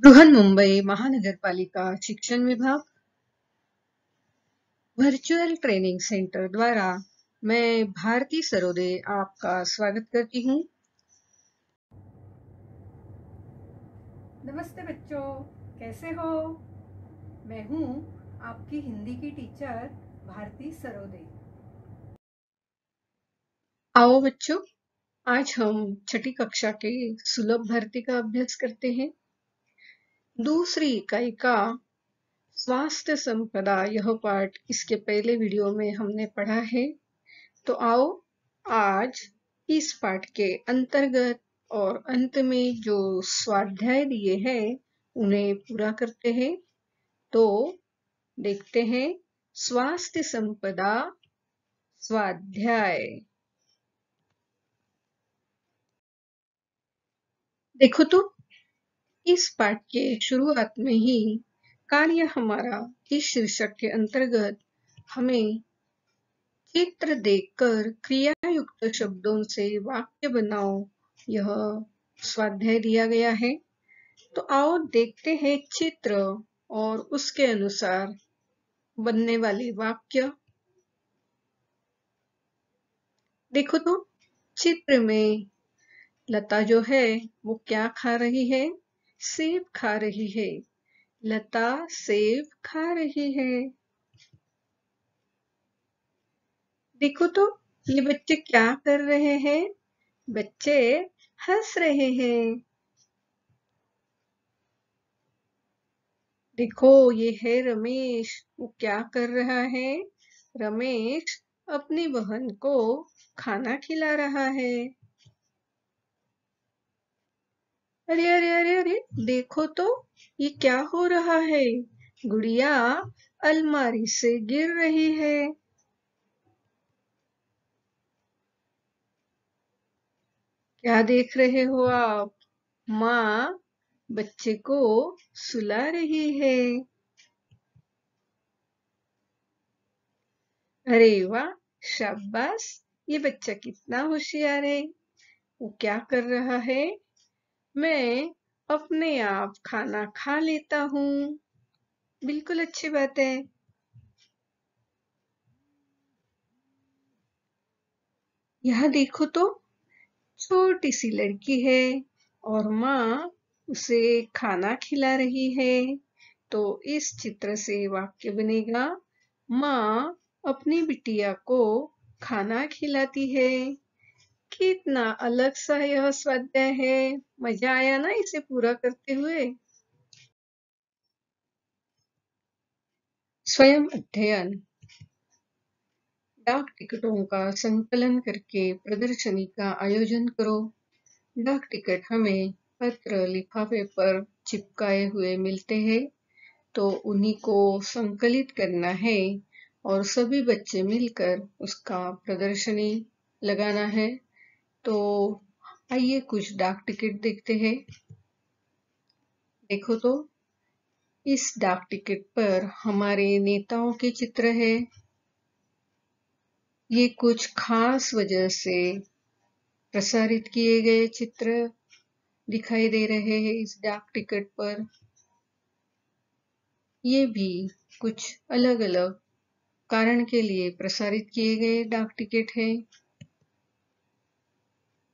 बृहन्मुंबई महानगरपालिका शिक्षण विभाग वर्चुअल ट्रेनिंग सेंटर द्वारा मैं भारती सरोदे आपका स्वागत करती हूँ। नमस्ते बच्चों, कैसे हो? मैं हूँ आपकी हिंदी की टीचर भारती सरोदे। आओ बच्चों, आज हम छठी कक्षा के सुलभ भर्ती का अभ्यास करते हैं। दूसरी इकाई का स्वास्थ्य संपदा यह पाठ इसके पहले वीडियो में हमने पढ़ा है। तो आओ आज इस पाठ के अंतर्गत और अंत में जो स्वाध्याय दिए हैं उन्हें पूरा करते हैं। तो देखते हैं स्वास्थ्य संपदा स्वाध्याय। देखो तो इस पाठ के शुरुआत में ही कार्य हमारा इस शीर्षक के अंतर्गत हमें चित्र देखकर क्रियायुक्त शब्दों से वाक्य बनाओ यह स्वाध्याय दिया गया है। तो आओ देखते हैं चित्र और उसके अनुसार बनने वाले वाक्य। देखो तो चित्र में लता जो है वो क्या खा रही है? सेब खा रही है। लता सेब खा रही है। देखो तो ये बच्चे क्या कर रहे हैं? बच्चे हंस रहे हैं। देखो ये है रमेश, वो क्या कर रहा है? रमेश अपनी बहन को खाना खिला रहा है। अरे अरे अरे अरे, देखो तो ये क्या हो रहा है? गुड़िया अलमारी से गिर रही है। क्या देख रहे हो आप? माँ बच्चे को सुला रही है। अरे वाह, शाबाश, ये बच्चा कितना होशियार है। वो क्या कर रहा है? मैं अपने आप खाना खा लेता हूँ। बिल्कुल अच्छी बात है। यहाँ देखो तो छोटी सी लड़की है और माँ उसे खाना खिला रही है। तो इस चित्र से वाक्य बनेगा, माँ अपनी बिटिया को खाना खिलाती है। कितना अलग सा यह स्वाध्याय है। मजा आया ना इसे पूरा करते हुए? स्वयं अध्ययन। डाक टिकटों का संकलन करके प्रदर्शनी का आयोजन करो। डाक टिकट हमें पत्र लिफाफे पर चिपकाए हुए मिलते हैं, तो उन्हीं को संकलित करना है और सभी बच्चे मिलकर उसका प्रदर्शनी लगाना है। तो आइए कुछ डाक टिकट देखते हैं। देखो तो इस डाक टिकट पर हमारे नेताओं के चित्र है। ये कुछ खास वजह से प्रसारित किए गए चित्र दिखाई दे रहे हैं इस डाक टिकट पर। ये भी कुछ अलग अलग कारण के लिए प्रसारित किए गए डाक टिकट है।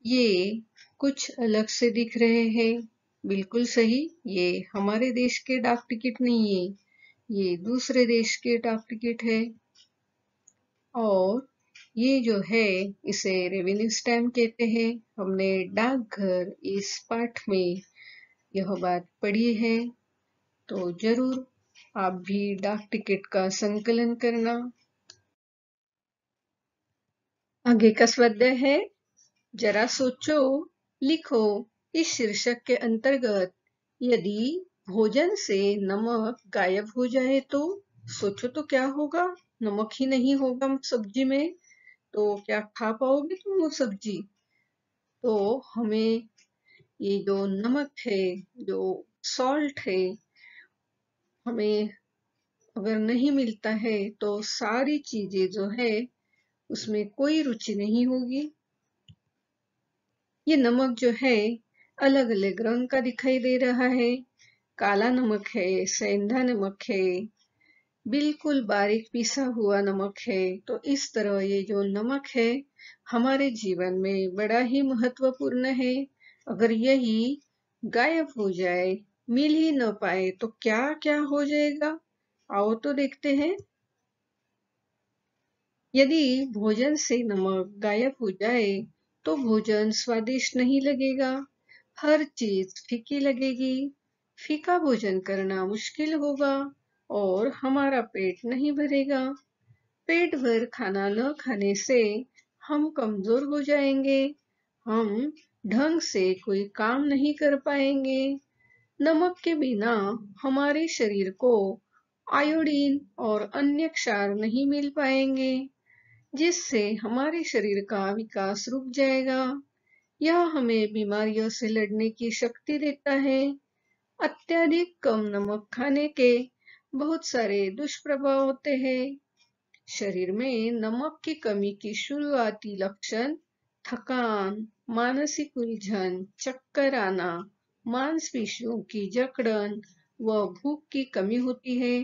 ये कुछ अलग से दिख रहे हैं। बिल्कुल सही, ये हमारे देश के डाक टिकट नहीं है, ये दूसरे देश के डाक टिकट है। और ये जो है इसे रेवेन्यू स्टैम्प कहते हैं। हमने डाकघर इस पाठ में यह बात पढ़ी है। तो जरूर आप भी डाक टिकट का संकलन करना। आगे का स्वाध्याय है, जरा सोचो, लिखो। इस शीर्षक के अंतर्गत यदि भोजन से नमक गायब हो जाए तो सोचो तो क्या होगा? नमक ही नहीं होगा सब्जी में तो क्या खा पाओगे तुम वो सब्जी? तो हमें ये जो नमक है, जो सॉल्ट है, हमें अगर नहीं मिलता है तो सारी चीजें जो है उसमें कोई रुचि नहीं होगी। ये नमक जो है अलग अलग रंग का दिखाई दे रहा है। काला नमक है, सेंधा नमक है, बिल्कुल बारीक पिसा हुआ नमक है। तो इस तरह ये जो नमक है हमारे जीवन में बड़ा ही महत्वपूर्ण है। अगर यही गायब हो जाए, मिल ही न पाए तो क्या क्या हो जाएगा, आओ तो देखते हैं। यदि भोजन से नमक गायब हो जाए तो भोजन स्वादिष्ट नहीं लगेगा, हर चीज फीकी लगेगी। फीका भोजन करना मुश्किल होगा और हमारा पेट नहीं भरेगा। पेट भर खाना न खाने से हम कमजोर हो जाएंगे, हम ढंग से कोई काम नहीं कर पाएंगे। नमक के बिना हमारे शरीर को आयोडीन और अन्य क्षार नहीं मिल पाएंगे, जिससे हमारे शरीर का विकास रुक जाएगा। यह हमें बीमारियों से लड़ने की शक्ति देता है। अत्यधिक कम नमक खाने के बहुत सारे दुष्प्रभाव होते हैं। शरीर में नमक की कमी की शुरुआती लक्षण थकान, मानसिक उलझन, चक्कर आना, मांसपेशियों की जकड़न व भूख की कमी होती है।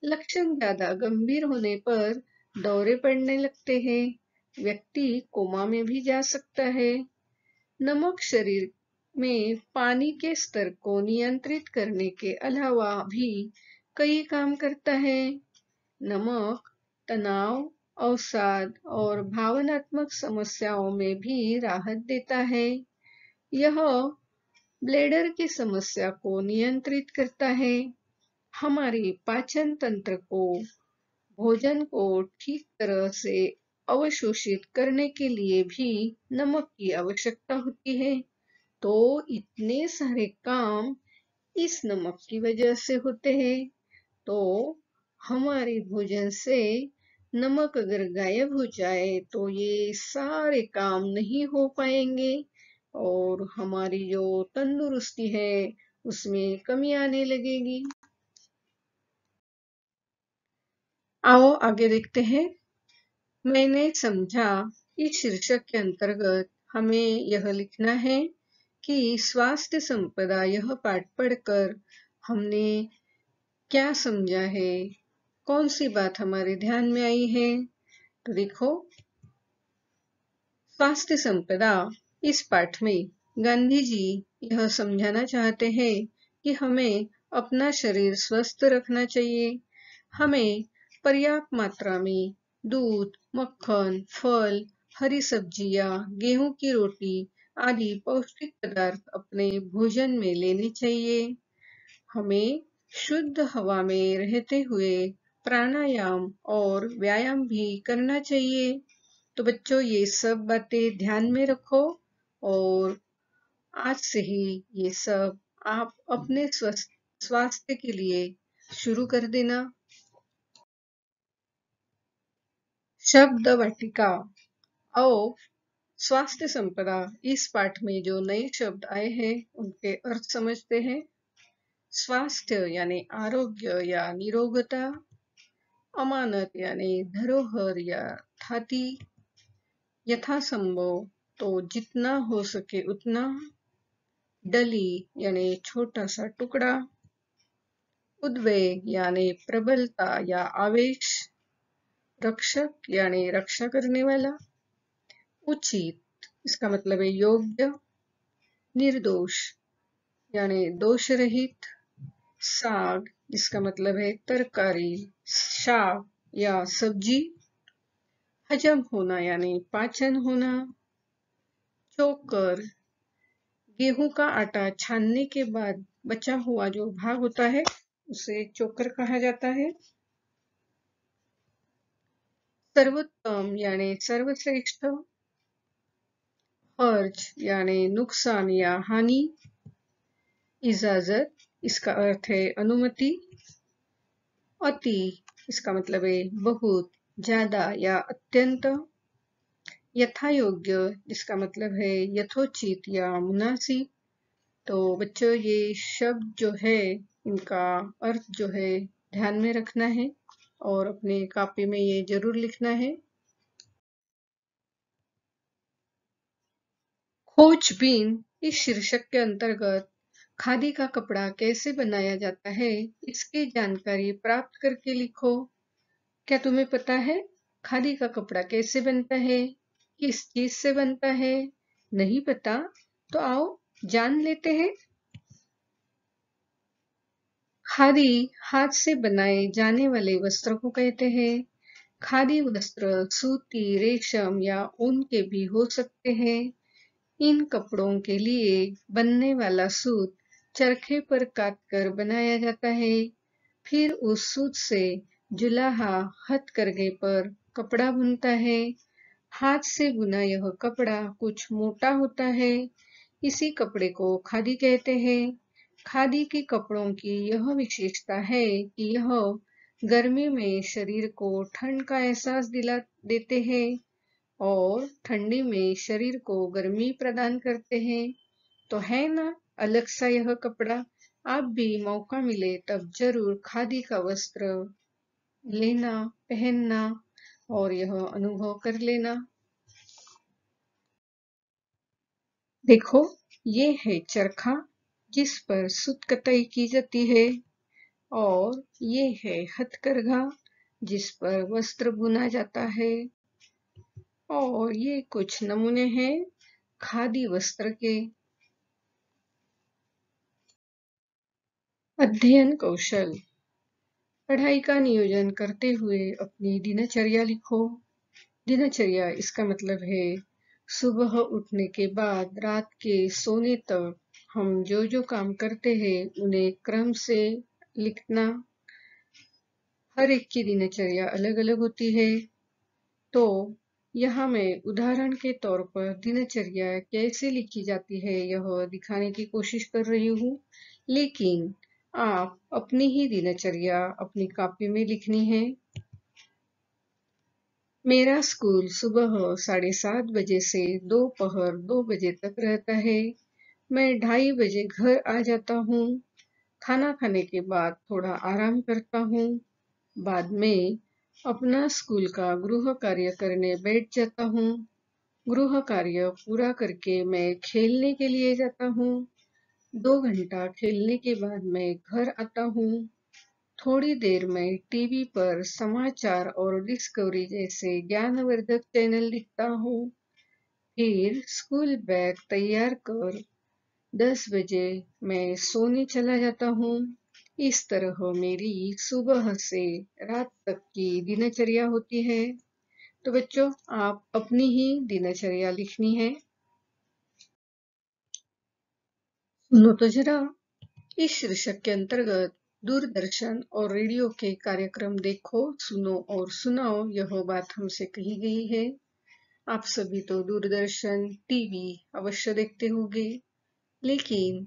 लक्षण ज्यादा गंभीर होने पर दौरे पड़ने लगते हैं, व्यक्ति कोमा में भी जा सकता है। नमक शरीर में पानी के स्तर को नियंत्रित करने के अलावा भी कई काम करता है। नमक तनाव, अवसाद और भावनात्मक समस्याओं में भी राहत देता है। यह ब्लैडर की समस्या को नियंत्रित करता है। हमारे पाचन तंत्र को भोजन को ठीक तरह से अवशोषित करने के लिए भी नमक की आवश्यकता होती है। तो इतने सारे काम इस नमक की वजह से होते हैं। तो हमारे भोजन से नमक अगर गायब हो जाए तो ये सारे काम नहीं हो पाएंगे और हमारी जो तंदुरुस्ती है उसमें कमी आने लगेगी। आओ आगे देखते हैं। मैंने समझा इस शीर्षक के अंतर्गत हमें यह लिखना है कि स्वास्थ्य संपदा यह पाठ पढ़कर हमने क्या समझा है, कौन सी बात हमारे ध्यान में आई है। तो देखो, स्वास्थ्य संपदा इस पाठ में गांधी जी यह समझाना चाहते हैं कि हमें अपना शरीर स्वस्थ रखना चाहिए। हमें पर्याप्त मात्रा में दूध, मक्खन, फल, हरी सब्जियां, गेहूं की रोटी आदि पौष्टिक पदार्थ अपने भोजन में लेने चाहिए। हमें शुद्ध हवा में रहते हुए प्राणायाम और व्यायाम भी करना चाहिए। तो बच्चों, ये सब बातें ध्यान में रखो और आज से ही ये सब आप अपने स्वास्थ्य के लिए शुरू कर देना। शब्द वाटिका। आओ स्वास्थ्य संपदा इस पाठ में जो नए शब्द आए हैं उनके अर्थ समझते हैं। स्वास्थ्य यानी आरोग्य या निरोगता, अमानत यानी धरोहर या थाती, यथासंभव तो जितना हो सके उतना, डली यानी छोटा सा टुकड़ा, उद्वेग यानी प्रबलता या आवेश, रक्षक यानी रक्षा करने वाला, उचित इसका मतलब है योग्य, निर्दोष यानी दोष रहित, साग जिसका मतलब है तरकारी, शाक या सब्जी, हजम होना यानी पाचन होना, चोकर गेहूं का आटा छानने के बाद बचा हुआ जो भाग होता है उसे चोकर कहा जाता है। सर्वोत्तम यानी सर्वश्रेष्ठ, हर्ज यानी नुकसान या हानि, इजाजत इसका अर्थ है अनुमति, अति इसका मतलब है बहुत, ज्यादा या अत्यंत, यथा योग्य जिसका मतलब है यथोचित या मुनासिब। तो बच्चों, ये शब्द जो है इनका अर्थ जो है ध्यान में रखना है और अपने कॉपी में ये जरूर लिखना है। खोजबीन इस शीर्षक के अंतर्गत खादी का कपड़ा कैसे बनाया जाता है, इसकी जानकारी प्राप्त करके लिखो। क्या तुम्हें पता है खादी का कपड़ा कैसे बनता है, किस चीज से बनता है? नहीं पता? तो आओ जान लेते हैं। खादी हाथ से बनाए जाने वाले वस्त्र को कहते हैं। खादी वस्त्र सूती, रेशम या ऊन के भी हो सकते हैं। इन कपड़ों के लिए बनने वाला सूत चरखे पर काटकर बनाया जाता है। फिर उस सूत से जुलाहा हथकरघे पर कपड़ा बुनता है। हाथ से बुना यह कपड़ा कुछ मोटा होता है। इसी कपड़े को खादी कहते हैं। खादी के कपड़ों की यह विशेषता है कि यह गर्मी में शरीर को ठंड का एहसास दिला देते हैं और ठंडी में शरीर को गर्मी प्रदान करते हैं। तो है ना अलग सा यह कपड़ा। आप भी मौका मिले तब जरूर खादी का वस्त्र लेना, पहनना और यह अनुभव कर लेना। देखो, ये है चरखा जिस पर सूत कताई की जाती है और ये है हथकरघा जिस पर वस्त्र बुना जाता है। और ये कुछ नमूने हैं खादी वस्त्र के। अध्ययन कौशल। पढ़ाई का नियोजन करते हुए अपनी दिनचर्या लिखो। दिनचर्या इसका मतलब है सुबह उठने के बाद रात के सोने तक हम जो जो काम करते हैं उन्हें क्रम से लिखना। हर एक की दिनचर्या अलग अलग होती है, तो यहाँ मैं उदाहरण के तौर पर दिनचर्या कैसे लिखी जाती है यह दिखाने की कोशिश कर रही हूँ, लेकिन आप अपनी ही दिनचर्या अपनी कॉपी में लिखनी है। मेरा स्कूल सुबह 7:30 बजे से दोपहर 2 बजे तक रहता है। मैं 2:30 बजे घर आ जाता हूँ। खाना खाने के बाद थोड़ा आराम करता हूँ। बाद में अपना स्कूल का गृह कार्य करने बैठ जाता हूँ। गृह कार्य पूरा करके मैं खेलने के लिए जाता हूँ। 2 घंटा खेलने के बाद मैं घर आता हूँ। थोड़ी देर में टीवी पर समाचार और डिस्कवरी जैसे ज्ञानवर्धक चैनल देखता हूँ। फिर स्कूल बैग तैयार कर 10 बजे मैं सोने चला जाता हूँ। इस तरह मेरी सुबह से रात तक की दिनचर्या होती है। तो बच्चों, आप अपनी ही दिनचर्या लिखनी है। सुनो तो जरा, इस शीर्षक के अंतर्गत दूरदर्शन और रेडियो के कार्यक्रम देखो, सुनो और सुनाओ, यह बात हमसे कही गई है। आप सभी तो दूरदर्शन, टीवी अवश्य देखते होंगे, लेकिन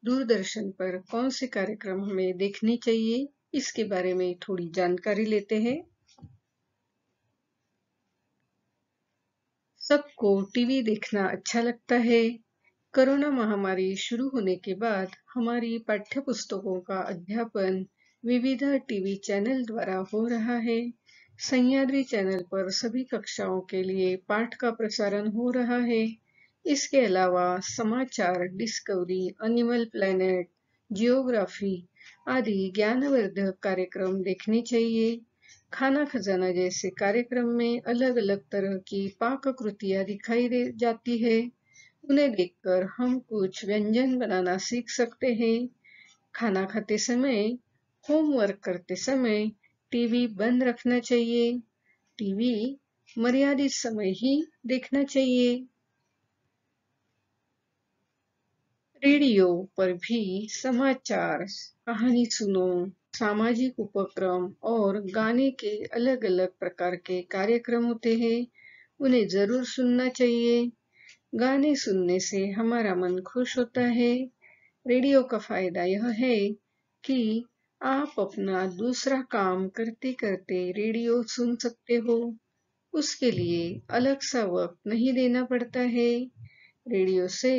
दूरदर्शन पर कौन से कार्यक्रम हमें देखने चाहिए, इसके बारे में थोड़ी जानकारी लेते हैं। सबको टीवी देखना अच्छा लगता है। कोरोना महामारी शुरू होने के बाद हमारी पाठ्य पुस्तकों का अध्यापन विविध टीवी चैनल द्वारा हो रहा है। सह्याद्री चैनल पर सभी कक्षाओं के लिए पाठ का प्रसारण हो रहा है। इसके अलावा समाचार, डिस्कवरी, एनिमल प्लैनेट, जियोग्राफी आदि ज्ञानवर्धक कार्यक्रम देखने चाहिए। खाना खजाना जैसे कार्यक्रम में अलग अलग तरह की पाककृतियां दिखाई दे जाती है। उन्हें देखकर हम कुछ व्यंजन बनाना सीख सकते हैं। खाना खाते समय, होमवर्क करते समय टीवी बंद रखना चाहिए। टीवी मर्यादित समय ही देखना चाहिए। रेडियो पर भी समाचार, कहानी सुनो, सामाजिक उपक्रम और गाने के अलग अलग प्रकार के कार्यक्रम होते हैं। उन्हें जरूर सुनना चाहिए। गाने सुनने से हमारा मन खुश होता है। रेडियो का फायदा यह है कि आप अपना दूसरा काम करते करते रेडियो सुन सकते हो। उसके लिए अलग सा वक्त नहीं देना पड़ता है। रेडियो से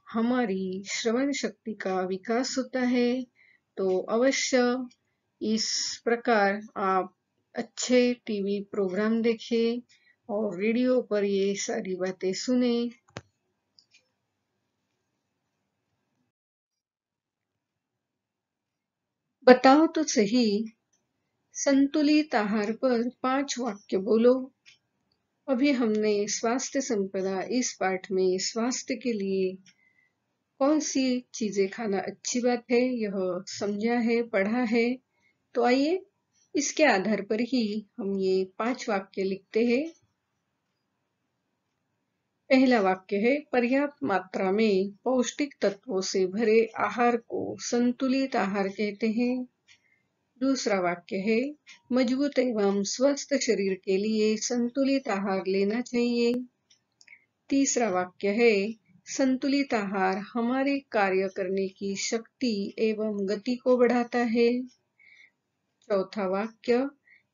हमारी श्रवण शक्ति का विकास होता है। तो अवश्य इस प्रकार आप अच्छे टीवी प्रोग्राम देखें और रेडियो पर ये सारी बातें सुने। बताओ तो सही, संतुलित आहार पर 5 वाक्य बोलो। अभी हमने स्वास्थ्य संपदा इस पाठ में स्वास्थ्य के लिए कौन सी चीजें खाना अच्छी बात है यह समझा है, पढ़ा है। तो आइए इसके आधार पर ही हम ये 5 वाक्य लिखते हैं। पहला वाक्य है, पर्याप्त मात्रा में पौष्टिक तत्वों से भरे आहार को संतुलित आहार कहते हैं। दूसरा वाक्य है, मजबूत एवं स्वस्थ शरीर के लिए संतुलित आहार लेना चाहिए। तीसरा वाक्य है, संतुलित आहार हमारे कार्य करने की शक्ति एवं गति को बढ़ाता है। चौथा वाक्य,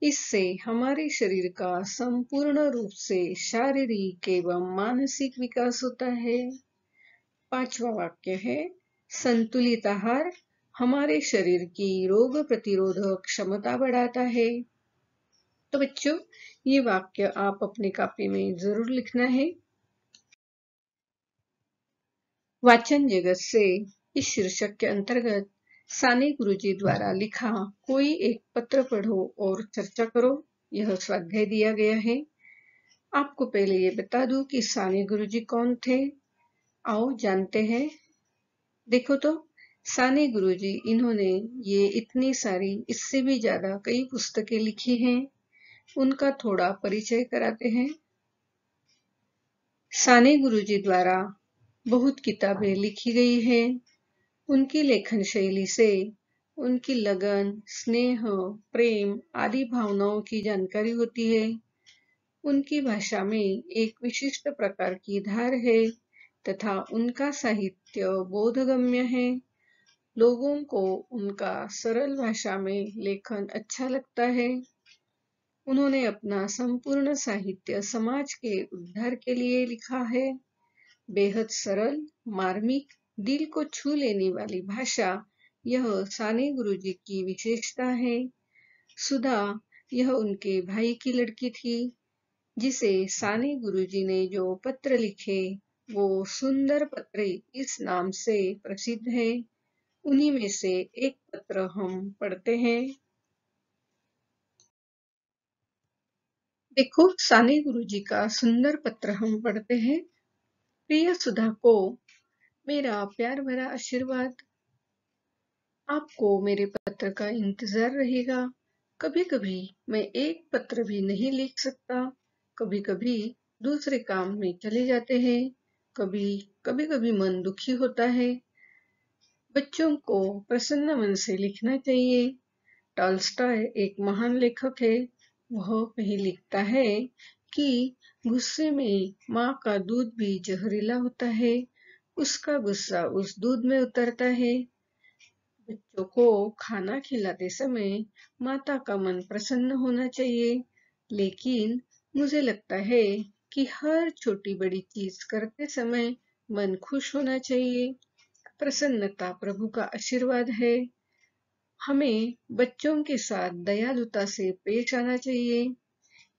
इससे हमारे शरीर का संपूर्ण रूप से शारीरिक एवं मानसिक विकास होता है। पांचवा वाक्य है, संतुलित आहार हमारे शरीर की रोग प्रतिरोधक क्षमता बढ़ाता है। तो बच्चों, ये वाक्य आप अपनी कॉपी में जरूर लिखना है। वाचन जगत से इस शीर्षक के अंतर्गत साने गुरुजी द्वारा लिखा कोई एक पत्र पढ़ो और चर्चा करो, यह स्वाध्याय दिया गया है। आपको पहले ये बता दूं कि साने गुरुजी कौन थे। आओ जानते हैं। देखो तो, साने गुरुजी इन्होंने ये इतनी सारी, इससे भी ज्यादा कई पुस्तकें लिखी हैं। उनका थोड़ा परिचय कराते हैं। साने गुरुजी द्वारा बहुत किताबें लिखी गई हैं। उनकी लेखन शैली से उनकी लगन, स्नेह, प्रेम आदि भावनाओं की जानकारी होती है। उनकी भाषा में एक विशिष्ट प्रकार की धार है तथा उनका साहित्य बोधगम्य है। लोगों को उनका सरल भाषा में लेखन अच्छा लगता है। उन्होंने अपना संपूर्ण साहित्य समाज के उद्धार के लिए लिखा है। बेहद सरल, मार्मिक, दिल को छू लेने वाली भाषा, यह साने गुरुजी की विशेषता है। सुधा, यह उनके भाई की लड़की थी, जिसे साने गुरुजी ने जो पत्र लिखे वो सुंदर पत्र इस नाम से प्रसिद्ध है। उन्हीं में से एक पत्र हम पढ़ते हैं। देखो, साने गुरुजी का सुंदर पत्र हम पढ़ते हैं। प्रिय सुधा को मेरा प्यार भरा आशीर्वाद। आपको मेरे पत्र का इंतजार रहेगा। कभी कभी मैं एक पत्र भी नहीं लिख सकता। कभी कभी दूसरे काम में चले जाते हैं। कभी कभी कभी मन दुखी होता है। बच्चों को प्रसन्न मन से लिखना चाहिए। टॉल्स्टॉय एक महान लेखक है। वह कहीं लिखता है कि गुस्से में माँ का दूध भी जहरीला होता है। उसका गुस्सा उस दूध में उतरता है। बच्चों को खाना खिलाते समय माता का मन प्रसन्न होना चाहिए, लेकिन मुझे लगता है कि हर छोटी बड़ी चीज करते समय मन खुश होना चाहिए। प्रसन्नता प्रभु का आशीर्वाद है। हमें बच्चों के साथ दयालुता से पेश आना चाहिए।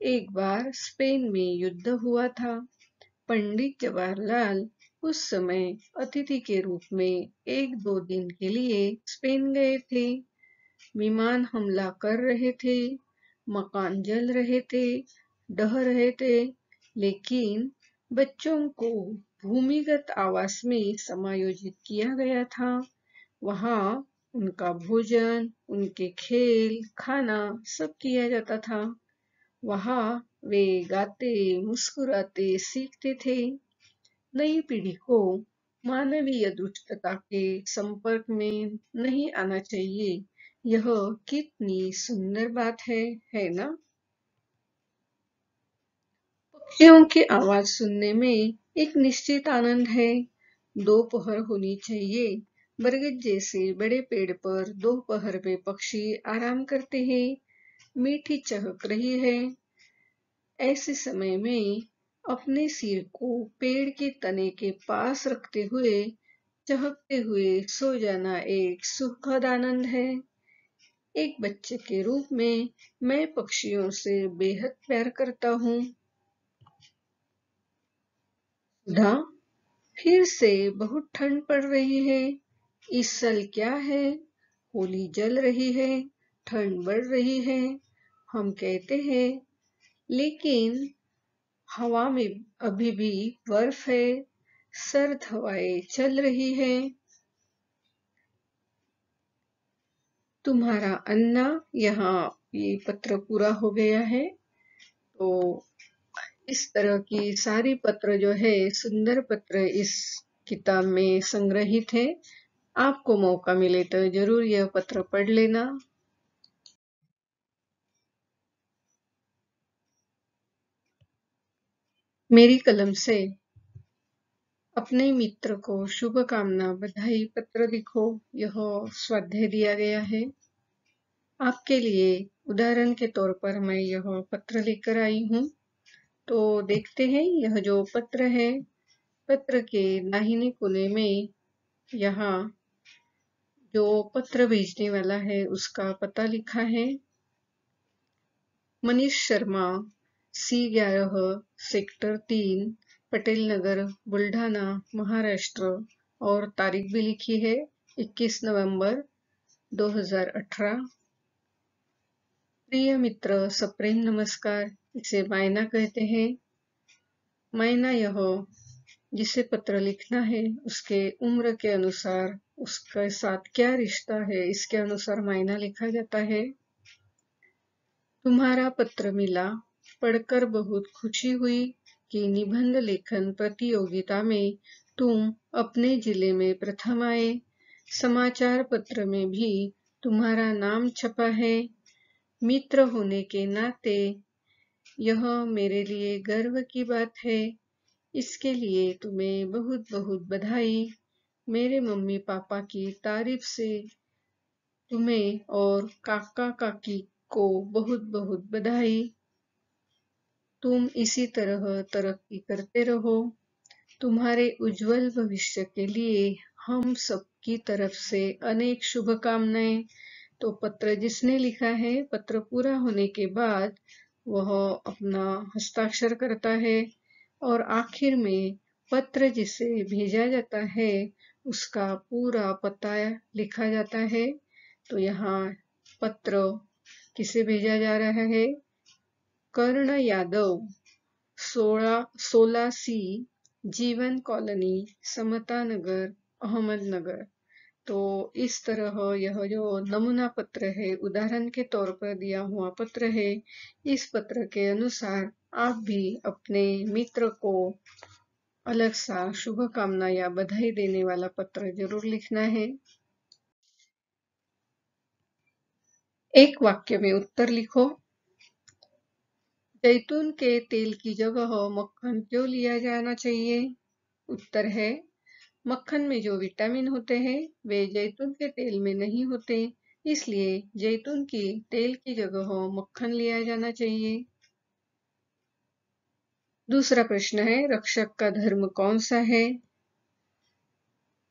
एक बार स्पेन में युद्ध हुआ था। पंडित जवाहरलाल उस समय अतिथि के रूप में 1-2 दिन के लिए स्पेन गए थे। विमान हमला कर रहे थे, मकान जल रहे थे, ढह रहे थे, लेकिन बच्चों को भूमिगत आवास में समायोजित किया गया था। वहां उनका भोजन, उनके खेल, खाना सब किया जाता था। वहां वे गाते, मुस्कुराते सीखते थे। नई पीढ़ी को मानवीय दुष्टता के संपर्क में नहीं आना चाहिए। यह कितनी सुंदर बात है ना? पक्षियों की आवाज सुनने में एक निश्चित आनंद है। दोपहर होनी चाहिए। बरगद जैसे बड़े पेड़ पर दोपहर में पक्षी आराम करते हैं। मीठी चहक रही है। ऐसे समय में अपने सिर को पेड़ के तने के पास रखते हुए चहकते हुए सो जाना एक सुखद आनंद है। एक बच्चे के रूप में मैं पक्षियों से बेहद प्यार करता हूँ। सुधा, फिर से बहुत ठंड पड़ रही है। इस साल क्या है? होली जल रही है, ठंड बढ़ रही है। हम कहते हैं, लेकिन हवा में अभी भी बर्फ है, सर्द हवाएं चल रही है। तुम्हारा अन्ना, यहाँ ये पत्र पूरा हो गया है। तो इस तरह की सारी पत्र जो है, सुंदर पत्र इस किताब में संग्रहित है। आपको मौका मिले तो जरूर यह पत्र पढ़ लेना। मेरी कलम से अपने मित्र को शुभकामना बधाई पत्र लिखो। यह स्वाध्याय दिया गया है आपके लिए। उदाहरण के तौर पर मैं यह पत्र लेकर आई हूँ। तो देखते हैं, यह जो पत्र है, पत्र के दाहिने कोने में यहाँ जो पत्र भेजने वाला है उसका पता लिखा है। मनीष शर्मा, C11 सेक्टर 3 पटेल नगर बुल्ढाना महाराष्ट्र, और तारीख भी लिखी है 21 नवंबर 2018। प्रिय मित्र, सप्रेम नमस्कार। इसे मायना कहते हैं। मायना यह जिसे पत्र लिखना है उसके उम्र के अनुसार उसके साथ क्या रिश्ता है, इसके अनुसार मायना लिखा जाता है। तुम्हारा पत्र मिला, पढ़कर बहुत खुशी हुई कि निबंध लेखन प्रतियोगिता में तुम अपने जिले में प्रथम आए। समाचार पत्र में भी तुम्हारा नाम छपा है। मित्र होने के नाते यह मेरे लिए गर्व की बात है। इसके लिए तुम्हें बहुत बहुत बधाई। मेरे मम्मी पापा की तारीफ से तुम्हें और काका काकी को बहुत बहुत बधाई। तुम इसी तरह तरक्की करते रहो। तुम्हारे उज्जवल भविष्य के लिए हम सबकी तरफ से अनेक शुभकामनाएं। तो पत्र जिसने लिखा है, पत्र पूरा होने के बाद वह अपना हस्ताक्षर करता है और आखिर में पत्र जिसे भेजा जाता है उसका पूरा पता लिखा जाता है। तो यहाँ पत्र किसे भेजा जा रहा है? कर्ण यादव, 16C जीवन कॉलोनी, समता नगर, अहमदनगर। तो इस तरह यह जो नमूना पत्र है, उदाहरण के तौर पर दिया हुआ पत्र है, इस पत्र के अनुसार आप भी अपने मित्र को अलग सा शुभकामना या बधाई देने वाला पत्र जरूर लिखना है। एक वाक्य में उत्तर लिखो। जैतून के तेल की जगह मक्खन क्यों लिया जाना चाहिए? उत्तर है, मक्खन में जो विटामिन होते हैं वे जैतून के तेल में नहीं होते, इसलिए जैतून की तेल की जगह मक्खन लिया जाना चाहिए। दूसरा प्रश्न है, रक्षक का धर्म कौन सा है?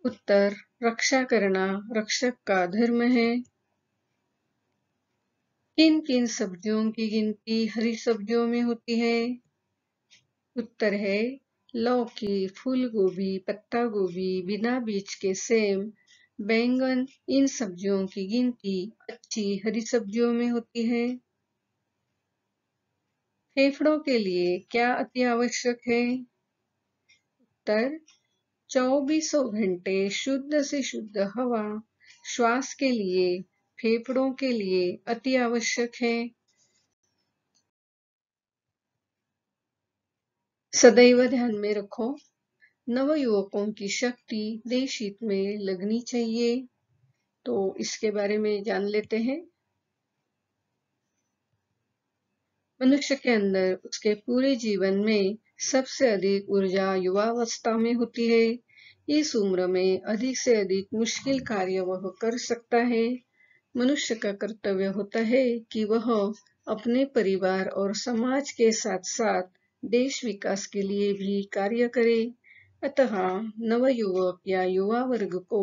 उत्तर, रक्षा करना रक्षक का धर्म है। किन किन सब्जियों की गिनती हरी सब्जियों में होती है? उत्तर है, लौकी, फूल गोभी, पत्ता गोभी, बिना बीज के सेम, बैंगन, इन सब्जियों की गिनती अच्छी हरी सब्जियों में होती है। फेफड़ों के लिए क्या अति आवश्यक है? उत्तर, 24 घंटे शुद्ध से शुद्ध हवा श्वास के लिए फेफड़ों के लिए अति आवश्यक है। सदैव ध्यान में रखो, नवयुवकों की शक्ति देश हित में लगनी चाहिए। तो इसके बारे में जान लेते हैं। मनुष्य के अंदर उसके पूरे जीवन में सबसे अधिक ऊर्जा युवावस्था में होती है। इस उम्र में अधिक से अधिक मुश्किल कार्य वह कर सकता है। मनुष्य का कर्तव्य होता है कि वह अपने परिवार और समाज के साथ साथ देश विकास के लिए भी कार्य करे। अतः नवयुवक या युवा वर्ग को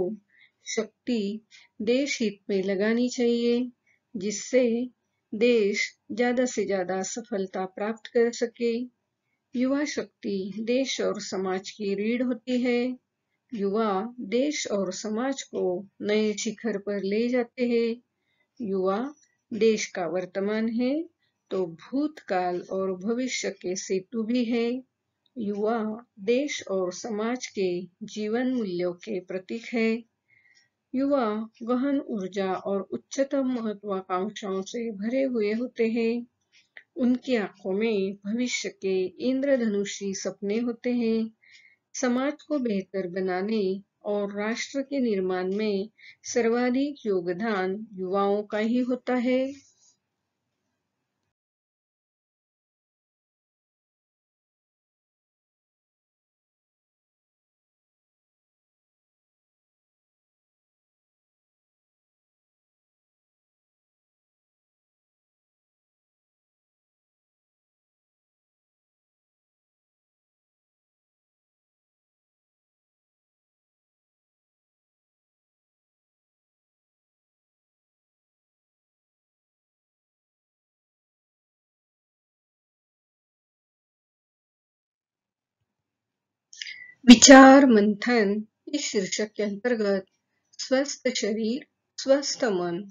शक्ति देश हित में लगानी चाहिए, जिससे देश ज्यादा से ज्यादा सफलता प्राप्त कर सके। युवा शक्ति देश और समाज की रीढ़ होती है। युवा देश और समाज को नए शिखर पर ले जाते हैं। युवा देश का वर्तमान है तो भूतकाल और भविष्य के सेतु भी है। युवा देश और समाज के जीवन मूल्यों के प्रतीक है। युवा गहन ऊर्जा और उच्चतम महत्वाकांक्षाओं से भरे हुए होते हैं। उनकी आंखों में भविष्य के इंद्रधनुषी सपने होते हैं। समाज को बेहतर बनाने और राष्ट्र के निर्माण में सर्वाधिक योगदान युवाओं का ही होता है। विचार मंथन इस शीर्षक के अंतर्गत स्वस्थ शरीर स्वस्थ मन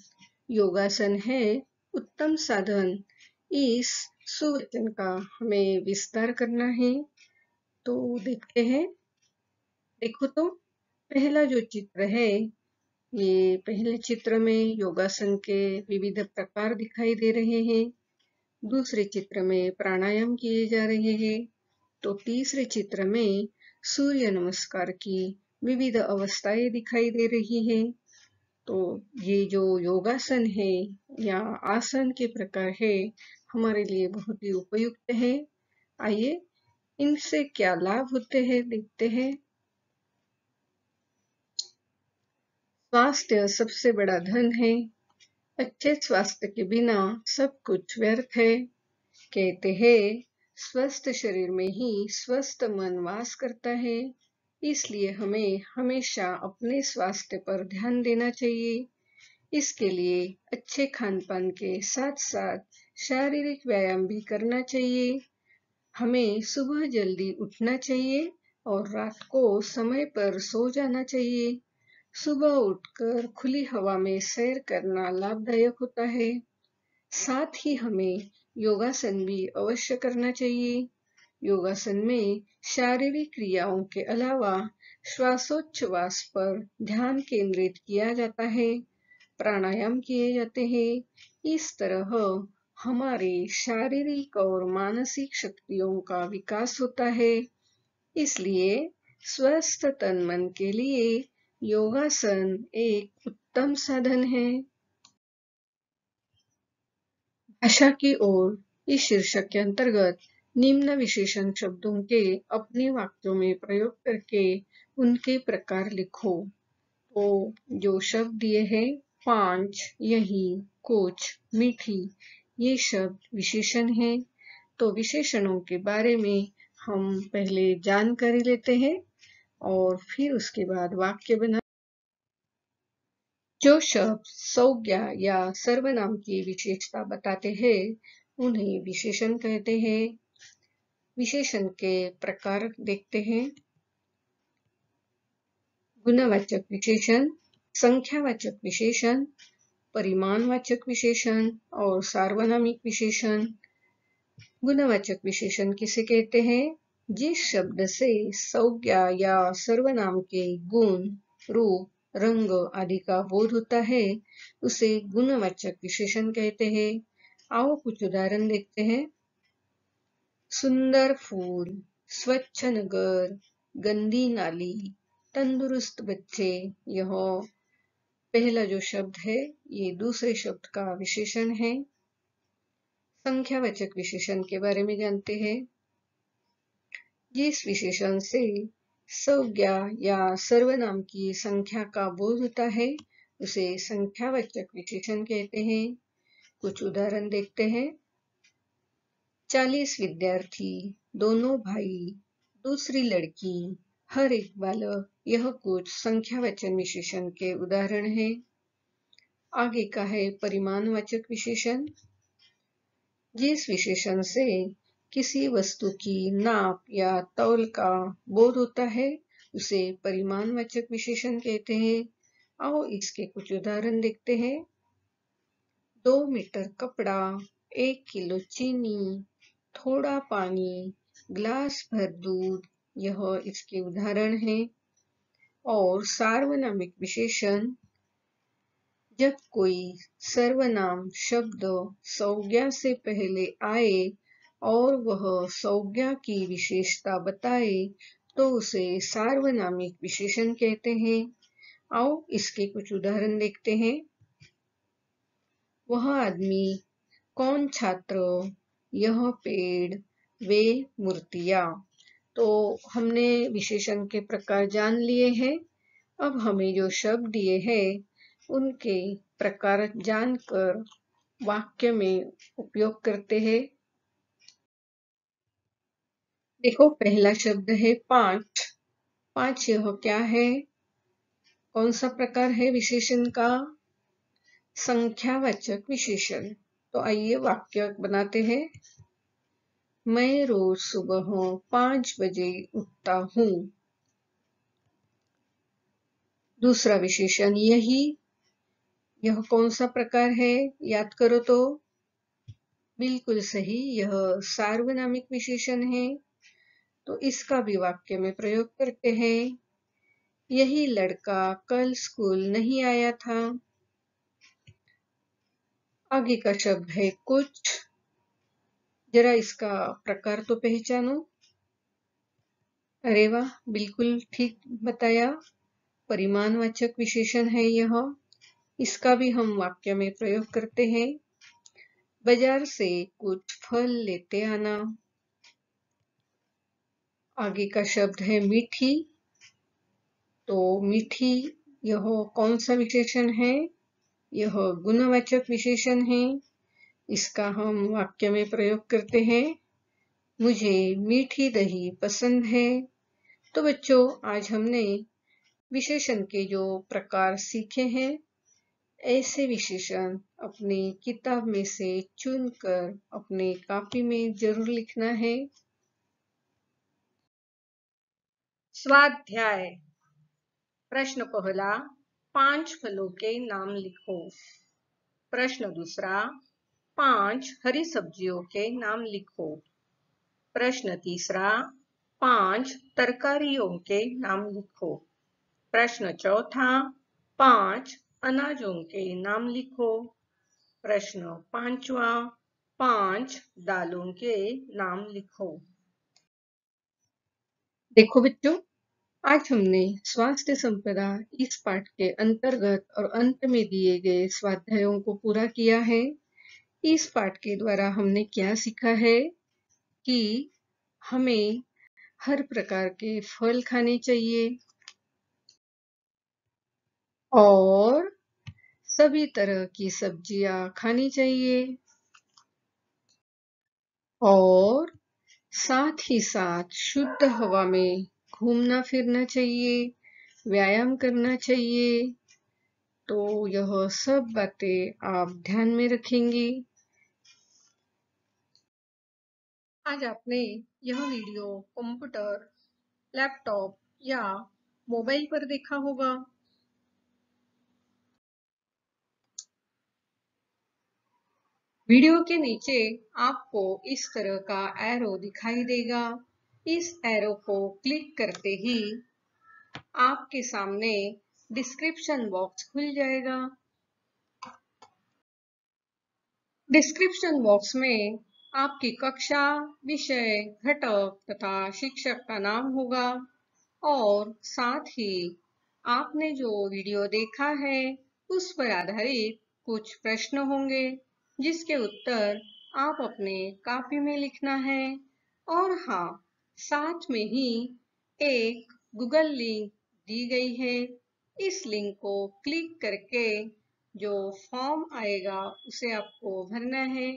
योगासन है उत्तम साधन, इस सुवचन का हमें विस्तार करना है। तो देखते हैं। देखो तो पहला जो चित्र है, ये पहले चित्र में योगासन के विविध प्रकार दिखाई दे रहे हैं। दूसरे चित्र में प्राणायाम किए जा रहे हैं। तो तीसरे चित्र में सूर्य नमस्कार की विविध अवस्थाएं दिखाई दे रही है। तो ये जो योगासन है या आसन के प्रकार है, हमारे लिए बहुत ही उपयुक्त है। आइए इनसे क्या लाभ होते हैं देखते हैं। स्वास्थ्य सबसे बड़ा धन है। अच्छे स्वास्थ्य के बिना सब कुछ व्यर्थ है। कहते हैं स्वस्थ शरीर में ही स्वस्थ मन वास करता है। इसलिए हमें हमेशा अपने स्वास्थ्य पर ध्यान देना चाहिए। इसके लिए अच्छे खान पान के साथ साथ शारीरिक व्यायाम भी करना चाहिए। हमें सुबह जल्दी उठना चाहिए और रात को समय पर सो जाना चाहिए। सुबह उठकर खुली हवा में सैर करना लाभदायक होता है। साथ ही हमें योगासन भी अवश्य करना चाहिए। योगासन में शारीरिक क्रियाओं के अलावा श्वासोच्छ्वास पर ध्यान केंद्रित किया जाता है। प्राणायाम किए जाते हैं। इस तरह हमारे शारीरिक और मानसिक शक्तियों का विकास होता है। इसलिए स्वस्थ तन मन के लिए योगासन एक उत्तम साधन है। भाषा की ओर इस शीर्षक के अंतर्गत निम्न विशेषण शब्दों के अपने वाक्यों में प्रयोग करके उनके प्रकार लिखो। तो जो शब्द दिए हैं, 5, यही, कुछ, मीठी, ये शब्द विशेषण हैं। तो विशेषणों के बारे में हम पहले जानकारी लेते हैं और फिर उसके बाद वाक्य बना। जो शब्द संज्ञा या सर्वनाम की विशेषता बताते हैं, उन्हें विशेषण कहते हैं। विशेषण के प्रकार देखते हैं। गुणवाचक विशेषण, संख्यावाचक विशेषण, परिमाणवाचक विशेषण और सार्वनामिक विशेषण। गुणवाचक विशेषण किसे कहते हैं? जिस शब्द से संज्ञा या सर्वनाम के गुण, रूप, रंग आदि का बोध होता है, उसे गुणवाचक विशेषण कहते हैं। आओ कुछ उदाहरण देखते हैं। सुंदर फूल, स्वच्छ नगर, गंदी नाली, तंदुरुस्त बच्चे, यह पहला जो शब्द है, ये दूसरे शब्द का विशेषण है। संख्यावाचक विशेषण के बारे में जानते हैं। जिस विशेषण से संज्ञा या सर्वनाम की संख्या का बोध होता है, उसे संख्यावाचक विशेषण कहते हैं। कुछ उदाहरण देखते हैं। 40 विद्यार्थी, दोनों भाई, दूसरी लड़की, हर एक बालक, यह कुछ संख्यावाचक विशेषण के उदाहरण हैं। आगे का है परिमाणवाचक विशेषण। जिस विशेषण से किसी वस्तु की नाप या तौल का बोध होता है, उसे परिमाणवाचक विशेषण कहते हैं। आओ इसके कुछ उदाहरण देखते हैं। 2 मीटर कपड़ा, 1 किलो चीनी, थोड़ा पानी, ग्लास भर दूध, यह इसके उदाहरण हैं। और सार्वनामिक विशेषण, जब कोई सर्वनाम शब्द संज्ञा से पहले आए और वह संज्ञा की विशेषता बताए तो उसे सार्वनामिक विशेषण कहते हैं। आओ इसके कुछ उदाहरण देखते हैं। वह आदमी, कौन छात्र, यह पेड़, वे मूर्तियां। तो हमने विशेषण के प्रकार जान लिए हैं। अब हमें जो शब्द दिए हैं उनके प्रकार जानकर वाक्य में उपयोग करते हैं। देखो पहला शब्द है 5। 5 यह क्या है? कौन सा प्रकार है विशेषण का? संख्यावाचक विशेषण। तो आइए वाक्य बनाते हैं। मैं रोज सुबह 5 बजे उठता हूँ। दूसरा विशेषण यही, यह कौन सा प्रकार है? याद करो तो। बिल्कुल सही, यह सार्वनामिक विशेषण है। तो इसका भी वाक्य में प्रयोग करते हैं। यही लड़का कल स्कूल नहीं आया था। आगे का शब्द है कुछ। जरा इसका प्रकार तो पहचानो। अरे वाह, बिल्कुल ठीक बताया। परिमाणवाचक विशेषण है यह। इसका भी हम वाक्य में प्रयोग करते हैं। बाजार से कुछ फल लेते आना। आगे का शब्द है मीठी। तो मीठी यह कौन सा विशेषण है? यह गुणवाचक विशेषण है। इसका हम वाक्य में प्रयोग करते हैं। मुझे मीठी दही पसंद है। तो बच्चों, आज हमने विशेषण के जो प्रकार सीखे हैं, ऐसे विशेषण अपनी किताब में से चुनकर अपने कॉपी में जरूर लिखना है। स्वाध्याय। प्रश्न पहला, 5 फलों के नाम लिखो। प्रश्न दूसरा, 5 हरी सब्जियों के नाम लिखो। प्रश्न तीसरा, 5 तरकारियों के नाम लिखो। प्रश्न चौथा, 5 अनाजों के नाम लिखो। प्रश्न पांचवा, 5 दालों के नाम लिखो। देखो बच्चों, आज हमने स्वास्थ्य संपदा इस पाठ के अंतर्गत और अंत में दिए गए स्वाध्यायों को पूरा किया है। इस पाठ के द्वारा हमने क्या सीखा है कि हमें हर प्रकार के फल खाने चाहिए और सभी तरह की सब्जियां खानी चाहिए और साथ ही साथ शुद्ध हवा में घूमना फिरना चाहिए, व्यायाम करना चाहिए। तो यह सब बातें आप ध्यान में रखेंगी। आज आपने यह वीडियो कंप्यूटर, लैपटॉप या मोबाइल पर देखा होगा। वीडियो के नीचे आपको इस तरह का एरो दिखाई देगा। इस एरो को क्लिक करते ही आपके सामने डिस्क्रिप्शन बॉक्स खुल जाएगा। डिस्क्रिप्शन बॉक्स में आपकी कक्षा, विषय, घटक तथा शिक्षक का नाम होगा और साथ ही आपने जो वीडियो देखा है उस पर आधारित कुछ प्रश्न होंगे जिसके उत्तर आप अपने कॉपी में लिखना है। और हाँ, साथ में ही एक गूगल लिंक दी गई है। इस लिंक को क्लिक करके जो फॉर्म आएगा उसे आपको भरना है।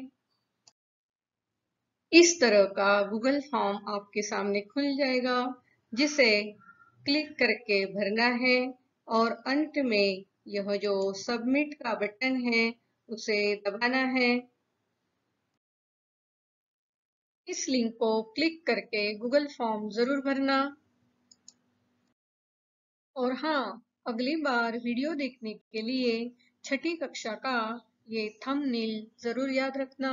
इस तरह का गूगल फॉर्म आपके सामने खुल जाएगा जिसे क्लिक करके भरना है और अंत में यह जो सबमिट का बटन है उसे दबाना है। इस लिंक को क्लिक करके गूगल फॉर्म जरूर भरना। और हाँ, अगली बार वीडियो देखने के लिए छठी कक्षा का ये थंबनेल जरूर याद रखना।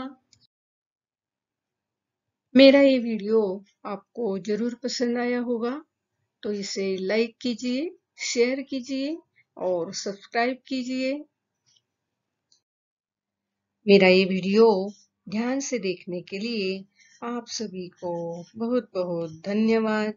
मेरा ये वीडियो आपको जरूर पसंद आया होगा, तो इसे लाइक कीजिए, शेयर कीजिए और सब्सक्राइब कीजिए। मेरा ये वीडियो ध्यान से देखने के लिए आप सभी को बहुत बहुत धन्यवाद।